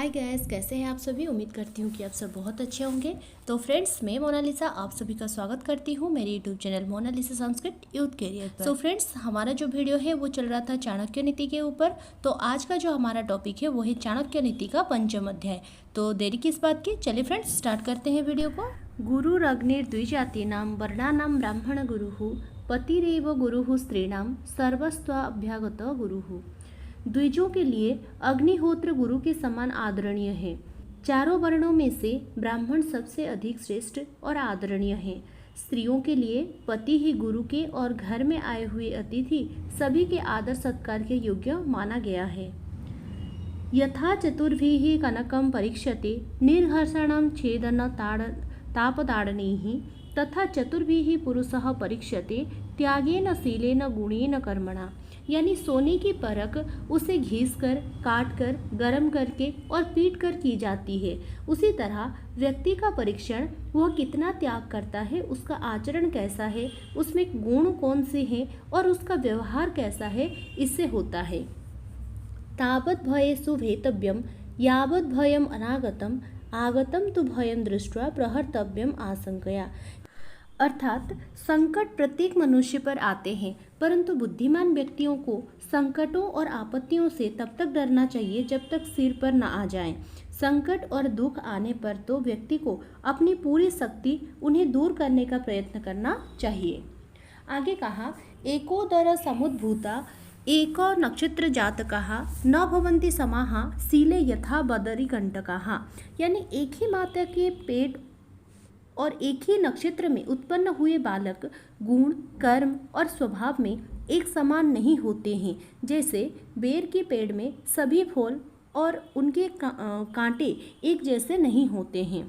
Hi guys, कैसे हैं आप सभी। उम्मीद करती हूँ कि आप सब बहुत अच्छे होंगे। तो फ्रेंड्स, मैं मोनालिसा आप सभी का स्वागत करती हूँ मेरे YouTube channel Monalisa Sanskrit youth career पर। तो फ्रेंड्स, हमारा जो वीडियो है वो चल रहा था चाणक्य नीति के ऊपर। तो आज का जो हमारा टॉपिक है वो है चाणक्य नीति का पंचम अध्याय। तो देरी किस बात की, चलिए फ्रेंड्स स्टार्ट करते हैं वीडियो को। गुरुरग्निर्द्विजातीनां वर्णानां ब्राह्मण गुरुः पतिरेव गुरुः स्त्रीणां सर्वस्वाभ्यागत गुरुः। द्विजों के लिए अग्निहोत्र गुरु के समान आदरणीय है। चारों वर्णों में से ब्राह्मण सबसे अधिक श्रेष्ठ और आदरणीय है। स्त्रियों के लिए पति ही गुरु के और घर में आए हुए अतिथि सभी के आदर सत्कार के योग्य माना गया है। यथा चतुर्भिः कनकं परीक्ष्यते निर्घर्षणं छेदन तापताडनैः तथा चतुर्भिः पुरुषः परीक्ष्यते त्यागेन शीलेन गुणेन कर्मणा। यानी सोने की परख उसे घिस कर, काट कर, गर्म करके और पीट कर की जाती है। उसी तरह व्यक्ति का परीक्षण वह कितना त्याग करता है, उसका आचरण कैसा है, उसमें गुण कौन से हैं और उसका व्यवहार कैसा है, इससे होता है। तावत् भयेषु भेतव्यम यावत् भयम अनागतम आगतम तु भयम दृष्ट्वा प्रहर्तव्यम आशंकया। अर्थात संकट प्रत्येक मनुष्य पर आते हैं, परंतु बुद्धिमान व्यक्तियों को संकटों और आपत्तियों से तब तक डरना चाहिए जब तक सिर पर न आ जाएं। संकट और दुख आने पर तो व्यक्ति को अपनी पूरी शक्ति उन्हें दूर करने का प्रयत्न करना चाहिए। आगे कहा, एकोदर समुद्भूता एक नक्षत्र जातकाः न भवन्ति समाः शीले यथा बदरी कंटकाः। यानी एक ही माता के पेट और एक ही नक्षत्र में उत्पन्न हुए बालक गुण, कर्म और स्वभाव में एक समान नहीं होते हैं। जैसे बेर के पेड़ में सभी फूल और उनके कांटे एक जैसे नहीं होते हैं।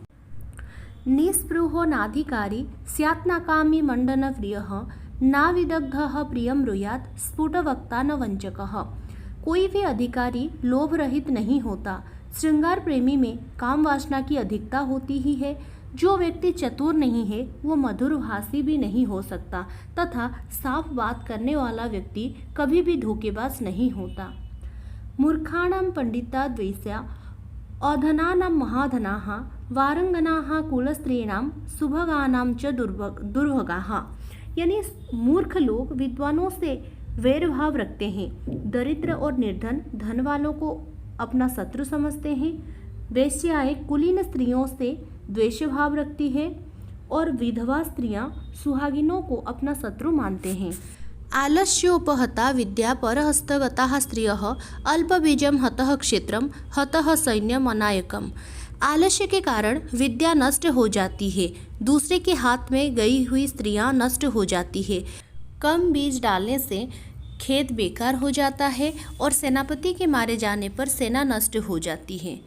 निस्पृहो नाधिकारी स्यात् नाकामी मंडन प्रियः नाविदग्धः प्रियं ब्रूयात् स्फुटवक्ता न वंचकः। कोई भी अधिकारी लोभ रहित नहीं होता। श्रृंगार प्रेमी में काम वासना की अधिकता होती ही है। जो व्यक्ति चतुर नहीं है वो मधुरभाषी भी नहीं हो सकता तथा साफ बात करने वाला व्यक्ति कभी भी धोखेबाज नहीं होता। मूर्खाणां पंडिता द्वेष्या अधनानां महाधनाः वारंगनाः कुलस्त्रीणां सुभगानां च दुर्भगाः। यानी मूर्ख लोग विद्वानों से वैरभाव रखते हैं। दरिद्र और निर्धन धन वालों को अपना शत्रु समझते हैं। वेश्याएं कुलीन स्त्रियों से द्वेष भाव रखती है और विधवा स्त्रियां सुहागिनों को अपना शत्रु मानते हैं। आलस्योपहता विद्या परहस्तगताः स्त्रियः अल्पबीजं हतः क्षेत्रं हतः सैन्यम अनायकम। आलस्य के कारण विद्या नष्ट हो जाती है। दूसरे के हाथ में गई हुई स्त्रियां नष्ट हो जाती है। कम बीज डालने से खेत बेकार हो जाता है और सेनापति के मारे जाने पर सेना नष्ट हो जाती है।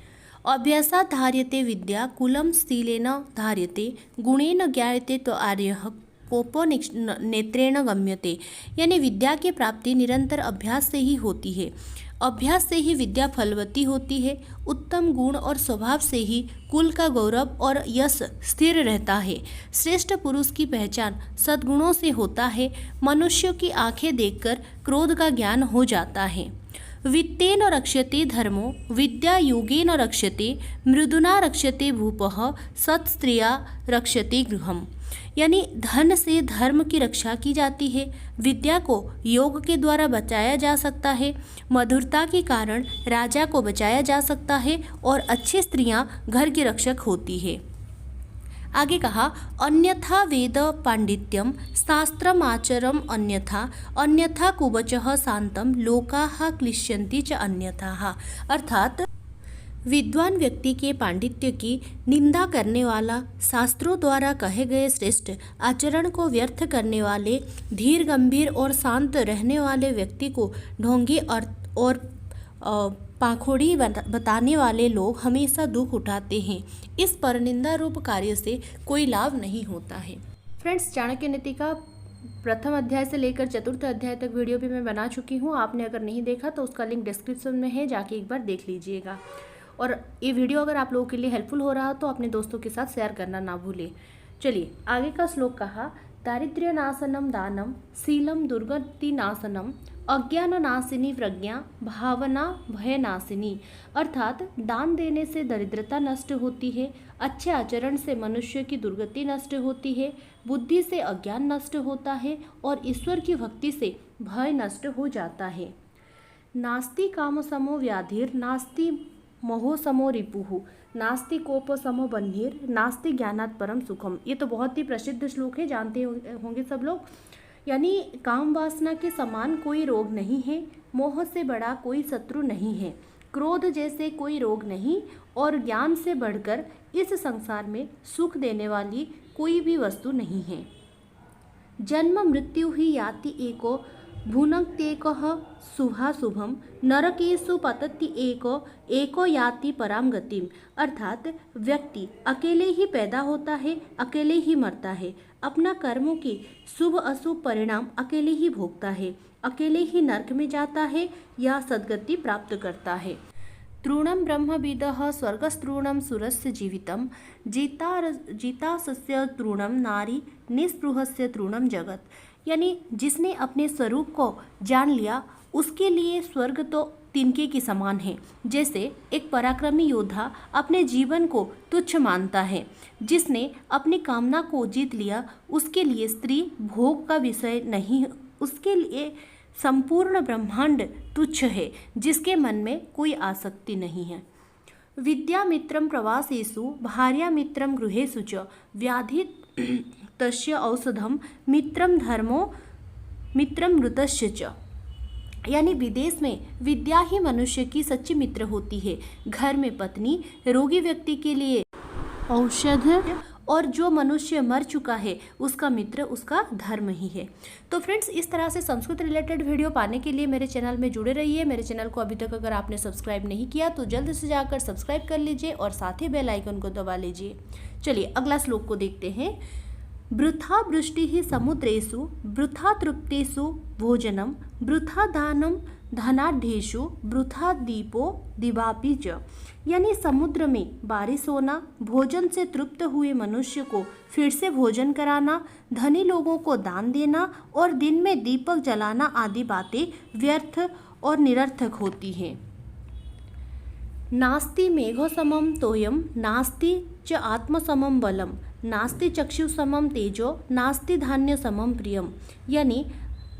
अभ्यासात् धार्यते विद्या कुलं शीलेन धार्यते गुणेन ज्ञायते तो आर्यः कोपो नेत्रेण गम्यते। यानी विद्या की प्राप्ति निरंतर अभ्यास से ही होती है। अभ्यास से ही विद्या फलवती होती है। उत्तम गुण और स्वभाव से ही कुल का गौरव और यश स्थिर रहता है। श्रेष्ठ पुरुष की पहचान सद्गुणों से होता है। मनुष्यों की आंखें देखकर क्रोध का ज्ञान हो जाता है। वित्तेन रक्ष्यते धर्मो विद्या योगेन रक्ष्यते मृदुना रक्ष्यते भूपः सत्स्त्रिया रक्ष्यते गृहम्। यानी धन से धर्म की रक्षा की जाती है। विद्या को योग के द्वारा बचाया जा सकता है। मधुरता के कारण राजा को बचाया जा सकता है और अच्छी स्त्रियां घर की रक्षक होती है। आगे कहा, अन्यथा वेद पांडित्यम शास्त्रम आचरम अन्यथा अन्यथा कुवचः शांतम लोकाः क्लिश्यन्ति च अन्यथा। अर्थात विद्वान व्यक्ति के पांडित्य की निंदा करने वाला, शास्त्रों द्वारा कहे गए श्रेष्ठ आचरण को व्यर्थ करने वाले, धीर गंभीर और शांत रहने वाले व्यक्ति को ढोंगी और पाखोड़ी बताने वाले लोग हमेशा दुख उठाते हैं। इस परनिंदा रूप कार्य से कोई लाभ नहीं होता है। फ्रेंड्स, चाणक्य नीति का प्रथम अध्याय से लेकर चतुर्थ अध्याय तक वीडियो भी मैं बना चुकी हूँ। आपने अगर नहीं देखा तो उसका लिंक डिस्क्रिप्शन में है, जाके एक बार देख लीजिएगा। और ये वीडियो अगर आप लोगों के लिए हेल्पफुल हो रहा हो तो अपने दोस्तों के साथ शेयर करना ना भूलें। चलिए आगे का श्लोक कहा, दारिद्र्य नाशनम दानम शीलम दुर्गति नाशनम अज्ञाननाशिनी प्रज्ञा, भावना भयनाशिनी, अर्थात दान देने से दरिद्रता नष्ट होती है, अच्छे आचरण से मनुष्य की दुर्गति नष्ट होती है, बुद्धि से अज्ञान नष्ट होता है और ईश्वर की भक्ति से भय नष्ट हो जाता है। नास्ति काम समो व्याधिर, नास्ति मोह समो रिपुः, नास्ति कोप समो बन्हीर, नास्ति ज्ञानात् परम सुखम। ये तो बहुत ही प्रसिद्ध श्लोक है, जानते होंगे सब लोग। यानी काम वासना के समान कोई रोग नहीं है, मोह से बड़ा कोई शत्रु नहीं है, क्रोध जैसे कोई रोग नहीं और ज्ञान से बढ़कर इस संसार में सुख देने वाली कोई भी वस्तु नहीं है। जन्म मृत्यु ही याति एको, भुनक्त्येकः शुभाशुभम, नरकेषु पतति एको याति पराम गतिम। अर्थात व्यक्ति अकेले ही पैदा होता है, अकेले ही मरता है, अपना कर्मों के शुभ अशुभ परिणाम अकेले ही भोगता है, अकेले ही नरक में जाता है या सद्गति प्राप्त करता है। तृणं ब्रह्मविदः स्वर्गस्तृणं सुरस्य जीवितं, जितासस्य तृणं नारी, निस्पृहस्य तृणं जगत। यानी जिसने अपने स्वरूप को जान लिया उसके लिए स्वर्ग तो तिनके के समान है। जैसे एक पराक्रमी योद्धा अपने जीवन को तुच्छ मानता है, जिसने अपनी कामना को जीत लिया उसके लिए स्त्री भोग का विषय नहीं, उसके लिए संपूर्ण ब्रह्मांड तुच्छ है, जिसके मन में कोई आसक्ति नहीं है। विद्यामित्रं प्रवासेषु, भार्यामित्रं गृहेषु च, व्याधि तस्य औषधम, मित्रम धर्मो मित्रम मृतस्य च। यानी विदेश में विद्या ही मनुष्य की सच्ची मित्र होती है, घर में पत्नी, रोगी व्यक्ति के लिए औषध, और जो मनुष्य मर चुका है उसका मित्र उसका धर्म ही है। तो फ्रेंड्स, इस तरह से संस्कृत रिलेटेड वीडियो पाने के लिए मेरे चैनल में जुड़े रहिए। मेरे चैनल को अभी तक अगर आपने सब्सक्राइब नहीं किया तो जल्द से जाकर सब्सक्राइब कर लीजिए और साथ ही बेल आइकन को दबा लीजिए। चलिए अगला श्लोक को देखते हैं। वृथा वृष्टिः समुद्रेषु, वृथा तृप्तेषु भोजनम, वृथा दानम धनाढ्येषु, वृथा दीपो दिवापि च। यानी समुद्र में बारिश होना, भोजन से तृप्त हुए मनुष्य को फिर से भोजन कराना, धनी लोगों को दान देना और दिन में दीपक जलाना आदि बातें व्यर्थ और निरर्थक होती हैं। नास्ति मेघो समम तोयम, नास्ति च आत्म समम बलम, नास्ति चक्षु समम तेजो, नास्ति धान्य समम प्रियम। यानी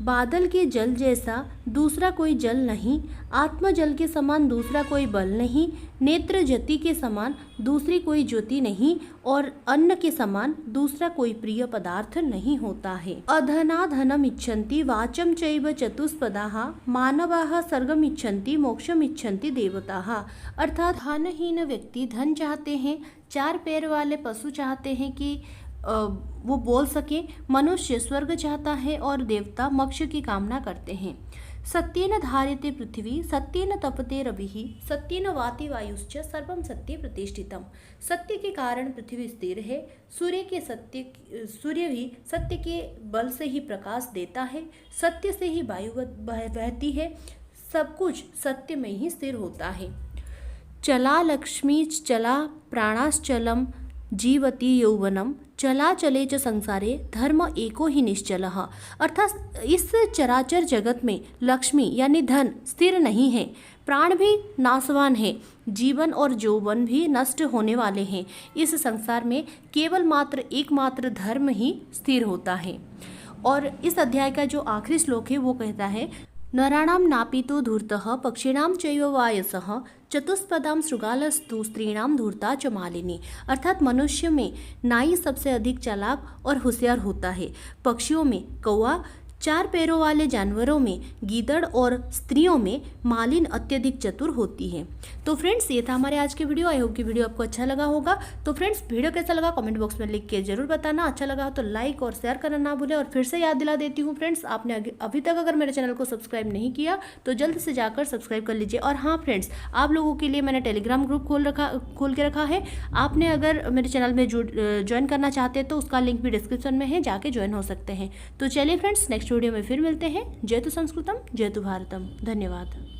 बादल के जल जैसा दूसरा कोई जल नहीं, आत्म जल के समान दूसरा कोई बल नहीं, नेत्र ज्योति के समान दूसरी कोई ज्योति नहीं और अन्न के समान दूसरा कोई प्रिय पदार्थ नहीं होता है। अधना धनम इच्छन्ति, वाचम चैव चतुष्पदाः, मानवाः स्वर्गम इच्छन्ति, मोक्षम इच्छन्ति देवताः। अर्थात धनहीन व्यक्ति धन चाहते हैं, चार पैर वाले पशु चाहते हैं कि वो बोल सके, मनुष्य स्वर्ग चाहता है और देवता मोक्ष की कामना करते हैं। सत्येन धार्यते पृथ्वी, सत्येन तपते रविः, सत्येन वाति वायुश्च, सर्वं सत्ये प्रतिष्ठितम्। सत्य के कारण पृथ्वी स्थिर है, सूर्य भी सत्य के बल से ही प्रकाश देता है, सत्य से ही वायु बहती है, सब कुछ सत्य में ही स्थिर होता है। चला लक्ष्मी चला प्राणाश्चलम, जीवती यौवनम, चला चले च संसारे, धर्म एको ही निश्चलः। अर्थात इस चराचर जगत में लक्ष्मी यानी धन स्थिर नहीं है, प्राण भी नाशवान है, जीवन और यौवन भी नष्ट होने वाले हैं। इस संसार में केवल मात्र एकमात्र धर्म ही स्थिर होता है। और इस अध्याय का जो आखिरी श्लोक है वो कहता है, नराणां नापीतो धूर्तः, पक्षिणां चैव वायसः, चतुष्पदां शृगालस्तु, स्त्रीणां धूर्ता च मालिनी। अर्थात मनुष्य में नाई सबसे अधिक चालाक और होशियार होता है, पक्षियों में कौवा, चार पैरों वाले जानवरों में गीदड़ और स्त्रियों में मालिन अत्यधिक चतुर होती है। तो फ्रेंड्स, ये था हमारे आज के वीडियो। आई होप कि वीडियो आपको अच्छा लगा होगा। तो फ्रेंड्स, वीडियो कैसा लगा कमेंट बॉक्स में लिख के जरूर बताना। अच्छा लगा हो तो लाइक और शेयर करना ना भूलें। और फिर से याद दिला देती हूँ फ्रेंड्स, आपने अभी तक अगर मेरे चैनल को सब्सक्राइब नहीं किया तो जल्द से जाकर सब्सक्राइब कर लीजिए। और हाँ फ्रेंड्स, आप लोगों के लिए मैंने टेलीग्राम ग्रुप खोल के रखा है। आपने अगर मेरे चैनल में ज्वाइन करना चाहते हैं तो उसका लिंक भी डिस्क्रिप्शन में है, जाके ज्वाइन हो सकते हैं। तो चलिए फ्रेंड्स, नेक्स्ट वीडियो में फिर मिलते हैं। जय तु संस्कृतम, जय तु भारतम। धन्यवाद।